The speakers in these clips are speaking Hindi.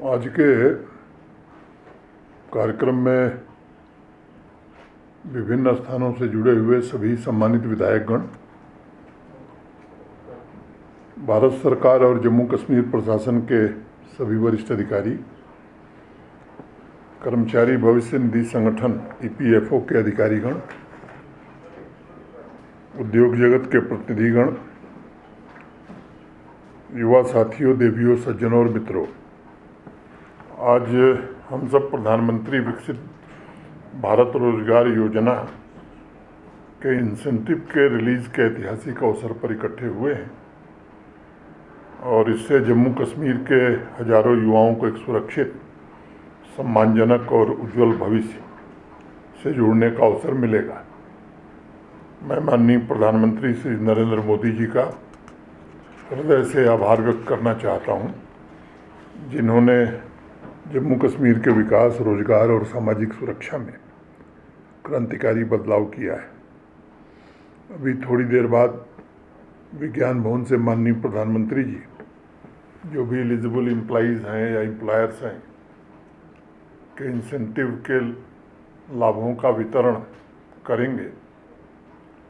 आज के कार्यक्रम में विभिन्न स्थानों से जुड़े हुए सभी सम्मानित विधायकगण, भारत सरकार और जम्मू कश्मीर प्रशासन के सभी वरिष्ठ अधिकारी, कर्मचारी भविष्य निधि संगठन EPFO के अधिकारीगण, उद्योग जगत के प्रतिनिधिगण, युवा साथियों, देवियों, सज्जनों और मित्रों, आज हम सब प्रधानमंत्री विकसित भारत रोजगार योजना के इंसेंटिव के रिलीज के ऐतिहासिक अवसर पर इकट्ठे हुए हैं और इससे जम्मू कश्मीर के हजारों युवाओं को एक सुरक्षित, सम्मानजनक और उज्जवल भविष्य से जुड़ने का अवसर मिलेगा। मैं माननीय प्रधानमंत्री श्री नरेंद्र मोदी जी का हृदय से आभार व्यक्त करना चाहता हूं, जिन्होंने जम्मू कश्मीर के विकास, रोजगार और सामाजिक सुरक्षा में क्रांतिकारी बदलाव किया है। अभी थोड़ी देर बाद विज्ञान भवन से माननीय प्रधानमंत्री जी जो भी एलिजिबल एम्प्लॉइज़ हैं या एम्प्लॉयर्स हैं के इंसेंटिव के लाभों का वितरण करेंगे,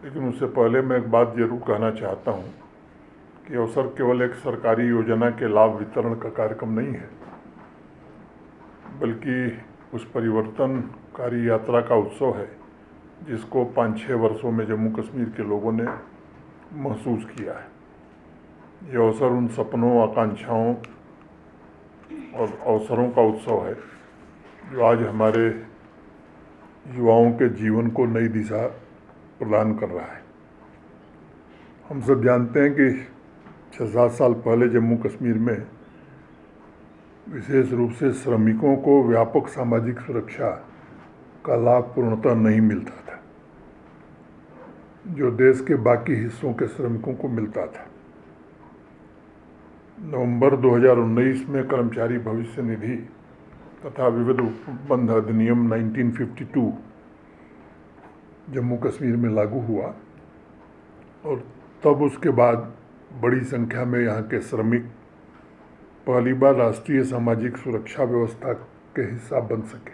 लेकिन उससे पहले मैं एक बात जरूर कहना चाहता हूं कि अवसर केवल एक सरकारी योजना के लाभ वितरण का कार्यक्रम नहीं है, बल्कि उस परिवर्तनकारी यात्रा का उत्सव है जिसको 5-6 वर्षों में जम्मू कश्मीर के लोगों ने महसूस किया है। ये अवसर उन सपनों, आकांक्षाओं और अवसरों का उत्सव है जो आज हमारे युवाओं के जीवन को नई दिशा प्रदान कर रहा है। हम सब जानते हैं कि 6-7 साल पहले जम्मू कश्मीर में विशेष रूप से श्रमिकों को व्यापक सामाजिक सुरक्षा का लाभ पूर्णतः नहीं मिलता था, जो देश के बाकी हिस्सों के श्रमिकों को मिलता था। नवंबर 2019 में कर्मचारी भविष्य निधि तथा विविध उपबंध अधिनियम 1952 जम्मू कश्मीर में लागू हुआ और तब उसके बाद बड़ी संख्या में यहाँ के श्रमिक पहली बार राष्ट्रीय सामाजिक सुरक्षा व्यवस्था के हिस्सा बन सके।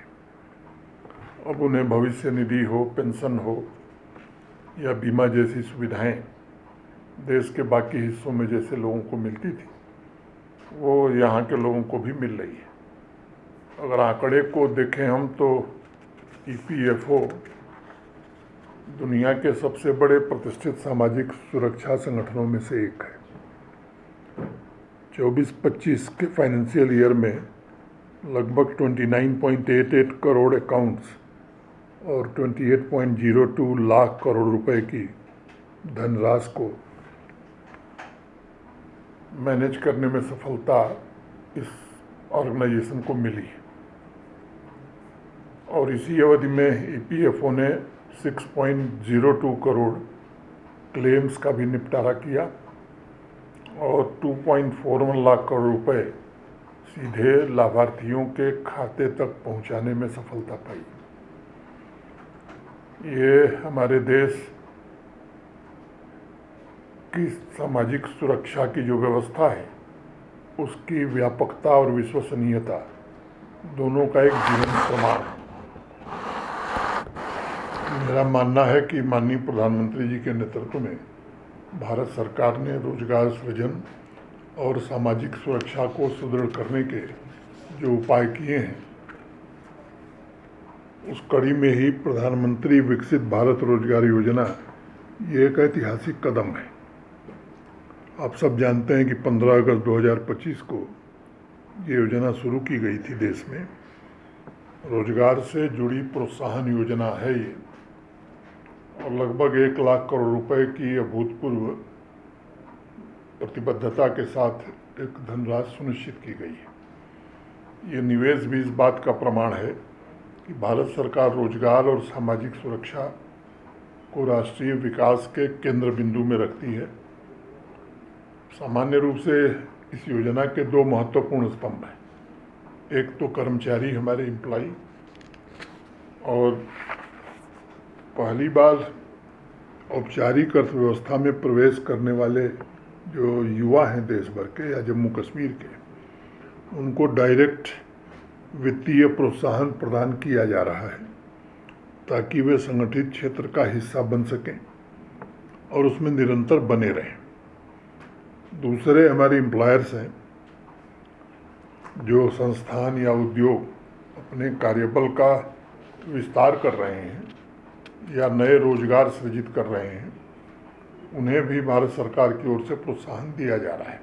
अब उन्हें भविष्य निधि हो, पेंशन हो या बीमा जैसी सुविधाएं देश के बाकी हिस्सों में जैसे लोगों को मिलती थी, वो यहाँ के लोगों को भी मिल रही है। अगर आंकड़े को देखें हम तो EPFO दुनिया के सबसे बड़े प्रतिष्ठित सामाजिक सुरक्षा संगठनों में से एक है। 24-25 के फाइनेंशियल ईयर में लगभग 29.88 करोड़ अकाउंट्स और 28.02 लाख करोड़ रुपए की धनराशि को मैनेज करने में सफलता इस ऑर्गेनाइजेशन को मिली और इसी अवधि में EPFO ने 6.02 करोड़ क्लेम्स का भी निपटारा किया और 2.41 लाख करोड़ रुपए सीधे लाभार्थियों के खाते तक पहुंचाने में सफलता पाई। ये हमारे देश की सामाजिक सुरक्षा की जो व्यवस्था है उसकी व्यापकता और विश्वसनीयता दोनों का एक जीवंत प्रमाण है। मेरा मानना है कि माननीय प्रधानमंत्री जी के नेतृत्व में भारत सरकार ने रोजगार सृजन और सामाजिक सुरक्षा को सुदृढ़ करने के जो उपाय किए हैं, उस कड़ी में ही प्रधानमंत्री विकसित भारत रोजगार योजना ये एक ऐतिहासिक कदम है। आप सब जानते हैं कि 15 अगस्त 2025 को ये योजना शुरू की गई थी देश में। रोजगार से जुड़ी प्रोत्साहन योजना है ये और लगभग 1 लाख करोड़ रुपए की अभूतपूर्व प्रतिबद्धता के साथ एक धनराशि सुनिश्चित की गई है। ये निवेश भी इस बात का प्रमाण है कि भारत सरकार रोजगार और सामाजिक सुरक्षा को राष्ट्रीय विकास के केंद्र बिंदु में रखती है। सामान्य रूप से इस योजना के 2 महत्वपूर्ण स्तंभ हैं। एक तो कर्मचारी, हमारे एम्प्लॉय, और पहली बार औपचारिक अर्थव्यवस्था में प्रवेश करने वाले जो युवा हैं देश भर के या जम्मू कश्मीर के, उनको डायरेक्ट वित्तीय प्रोत्साहन प्रदान किया जा रहा है ताकि वे संगठित क्षेत्र का हिस्सा बन सकें और उसमें निरंतर बने रहें। दूसरे हमारे एम्प्लॉयर्स हैं जो संस्थान या उद्योग अपने कार्यबल का विस्तार कर रहे हैं या नए रोजगार सृजित कर रहे हैं, उन्हें भी भारत सरकार की ओर से प्रोत्साहन दिया जा रहा है।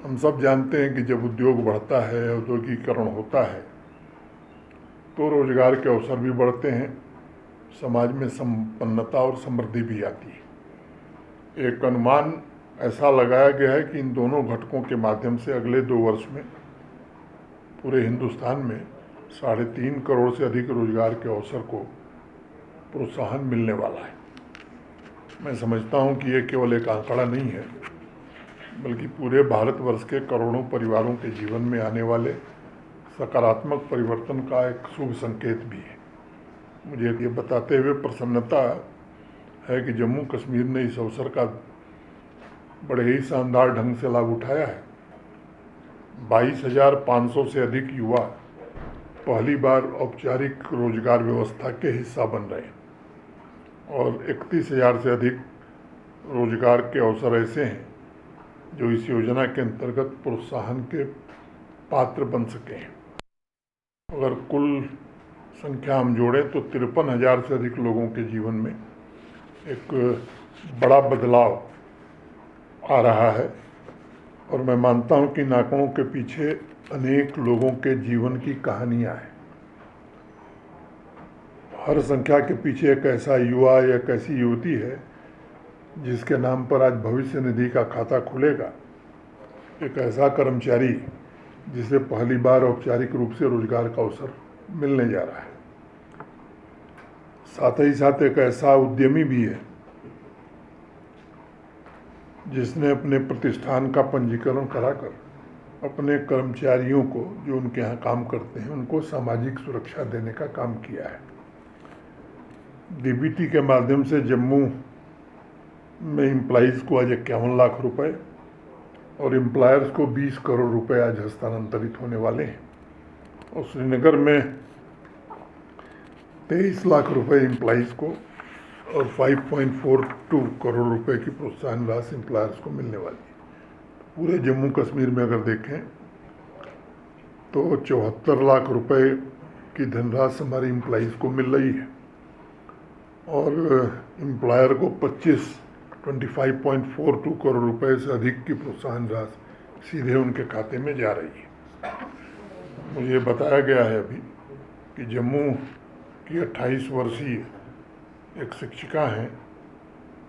हम सब जानते हैं कि जब उद्योग बढ़ता है, औद्योगिकरण होता है, तो रोजगार के अवसर भी बढ़ते हैं, समाज में संपन्नता और समृद्धि भी आती है। एक अनुमान ऐसा लगाया गया है कि इन दोनों घटकों के माध्यम से अगले 2 वर्ष में पूरे हिंदुस्तान में 3.5 करोड़ से अधिक रोजगार के अवसर को प्रोत्साहन मिलने वाला है। मैं समझता हूं कि ये केवल एक आंकड़ा नहीं है, बल्कि पूरे भारतवर्ष के करोड़ों परिवारों के जीवन में आने वाले सकारात्मक परिवर्तन का एक शुभ संकेत भी है। मुझे ये बताते हुए प्रसन्नता है कि जम्मू कश्मीर ने इस अवसर का बड़े ही शानदार ढंग से लाभ उठाया है। 22,500 से अधिक युवा पहली बार औपचारिक रोजगार व्यवस्था के हिस्सा बन रहे हैं और 31,000 से अधिक रोजगार के अवसर ऐसे हैं जो इस योजना के अंतर्गत प्रोत्साहन के पात्र बन सके हैं। अगर कुल संख्या हम जोड़ें तो 53,000 से अधिक लोगों के जीवन में एक बड़ा बदलाव आ रहा है और मैं मानता हूं कि इन आंकड़ों के पीछे अनेक लोगों के जीवन की कहानियां हैं। हर संख्या के पीछे एक ऐसा युवा या एक ऐसी युवती है जिसके नाम पर आज भविष्य निधि का खाता खुलेगा, एक ऐसा कर्मचारी जिसे पहली बार औपचारिक रूप से रोजगार का अवसर मिलने जा रहा है, साथ ही साथ एक ऐसा उद्यमी भी है जिसने अपने प्रतिष्ठान का पंजीकरण कराकर अपने कर्मचारियों को जो उनके यहाँ काम करते हैं उनको सामाजिक सुरक्षा देने का काम किया है। डीबीटी के माध्यम से जम्मू में एम्प्लॉइज़ को आज 51 लाख रुपए और एम्प्लॉयर्स को 20 करोड़ रुपए आज हस्तांतरित होने वाले हैं और श्रीनगर में 23 लाख रुपए एम्प्लॉइज़ को और 5.42 करोड़ रुपए की प्रोत्साहन राशि एम्प्लॉयर्स को मिलने वाली है। पूरे जम्मू कश्मीर में अगर देखें तो 74 लाख रुपए की धनराशि हमारी एम्प्लॉइज़ को मिल रही है और एम्प्लॉयर को 25.42 करोड़ रुपए से अधिक की प्रोत्साहन राशि सीधे उनके खाते में जा रही है। मुझे बताया गया है अभी कि जम्मू की 28 वर्षीय एक शिक्षिका हैं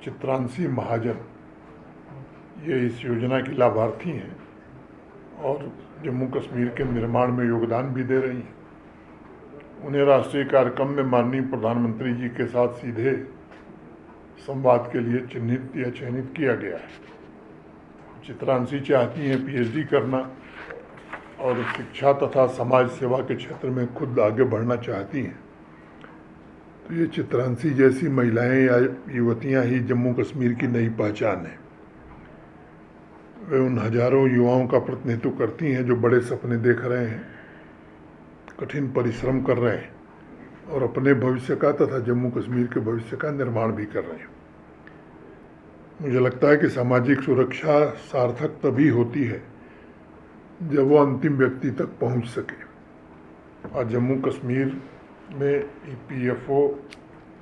चित्रांशी महाजन, ये इस योजना की लाभार्थी हैं और जम्मू कश्मीर के निर्माण में योगदान भी दे रही हैं। उन्हें राष्ट्रीय कार्यक्रम में माननीय प्रधानमंत्री जी के साथ सीधे संवाद के लिए चिन्हित या चयनित किया गया है। चित्रांशी चाहती हैं पीएचडी करना और शिक्षा तथा समाज सेवा के क्षेत्र में खुद आगे बढ़ना चाहती हैं। तो ये चित्रांशी जैसी महिलाएं या युवतियां ही जम्मू कश्मीर की नई पहचान है। वे उन हजारों युवाओं का प्रतिनिधित्व करती हैं जो बड़े सपने देख रहे हैं, कठिन परिश्रम कर रहे हैं और अपने भविष्य का तथा जम्मू कश्मीर के भविष्य का निर्माण भी कर रहे हैं। मुझे लगता है कि सामाजिक सुरक्षा सार्थक तभी होती है जब वो अंतिम व्यक्ति तक पहुंच सके और जम्मू कश्मीर में ईपीएफओ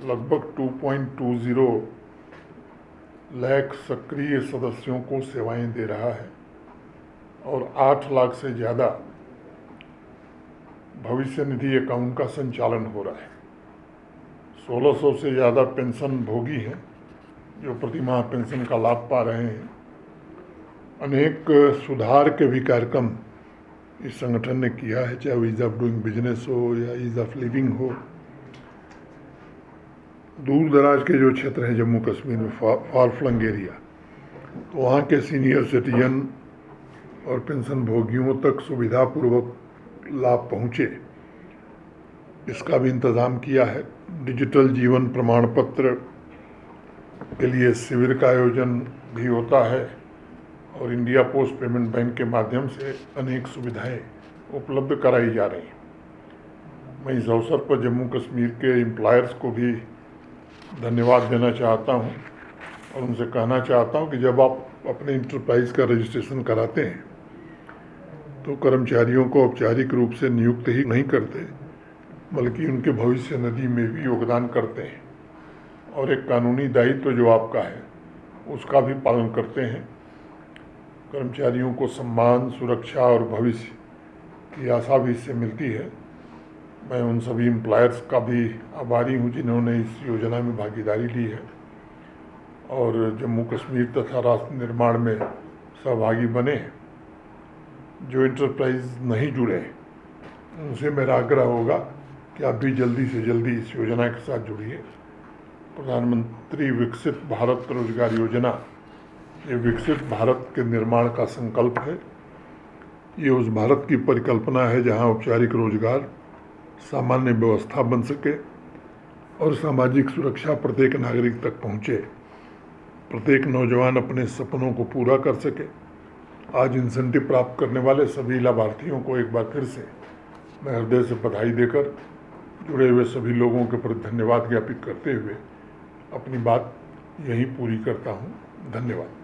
लगभग 2.20 लाख सक्रिय सदस्यों को सेवाएं दे रहा है और 8 लाख से ज़्यादा भविष्य निधि अकाउंट का संचालन हो रहा है। 1600 से ज़्यादा पेंशन भोगी हैं जो प्रतिमाह पेंशन का लाभ पा रहे हैं। अनेक सुधार के भी कार्यक्रम इस संगठन ने किया है, चाहे वो ईज़ ऑफ डूइंग बिजनेस हो या ईज़ ऑफ लिविंग हो। दूर दराज के जो क्षेत्र हैं जम्मू कश्मीर में, फार फ्लंग एरिया, तो वहाँ के सीनियर सिटीजन और पेंशन भोगियों तक सुविधापूर्वक लाभ पहुँचे, इसका भी इंतज़ाम किया है। डिजिटल जीवन प्रमाण पत्र के लिए शिविर का आयोजन भी होता है और इंडिया पोस्ट पेमेंट बैंक के माध्यम से अनेक सुविधाएं उपलब्ध कराई जा रही हैं। मैं इस अवसर पर जम्मू कश्मीर के एम्प्लॉयर्स को भी धन्यवाद देना चाहता हूं और उनसे कहना चाहता हूं कि जब आप अपने इंटरप्राइज का रजिस्ट्रेशन कराते हैं तो कर्मचारियों को औपचारिक रूप से नियुक्त ही नहीं करते, बल्कि उनके भविष्य निधि में भी योगदान करते हैं और एक कानूनी दायित्व जो आपका है उसका भी पालन करते हैं। कर्मचारियों को सम्मान, सुरक्षा और भविष्य की आशा भी इससे मिलती है। मैं उन सभी एम्प्लॉयर्स का भी आभारी हूँ जिन्होंने इस योजना में भागीदारी ली है और जम्मू कश्मीर तथा राष्ट्र निर्माण में सहभागी बने। जो इंटरप्राइज नहीं जुड़े उनसे मेरा आग्रह होगा कि आप भी जल्दी से जल्दी इस योजना के साथ जुड़िए। प्रधानमंत्री विकसित भारत रोजगार योजना ये विकसित भारत के निर्माण का संकल्प है। ये उस भारत की परिकल्पना है जहां औपचारिक रोजगार, सामान्य व्यवस्था बन सके और सामाजिक सुरक्षा प्रत्येक नागरिक तक पहुंचे, प्रत्येक नौजवान अपने सपनों को पूरा कर सके। आज इंसेंटिव प्राप्त करने वाले सभी लाभार्थियों को एक बार फिर से मैं हृदय से बधाई देकर जुड़े हुए सभी लोगों के प्रति धन्यवाद ज्ञापित करते हुए अपनी बात यहीं पूरी करता हूं। धन्यवाद।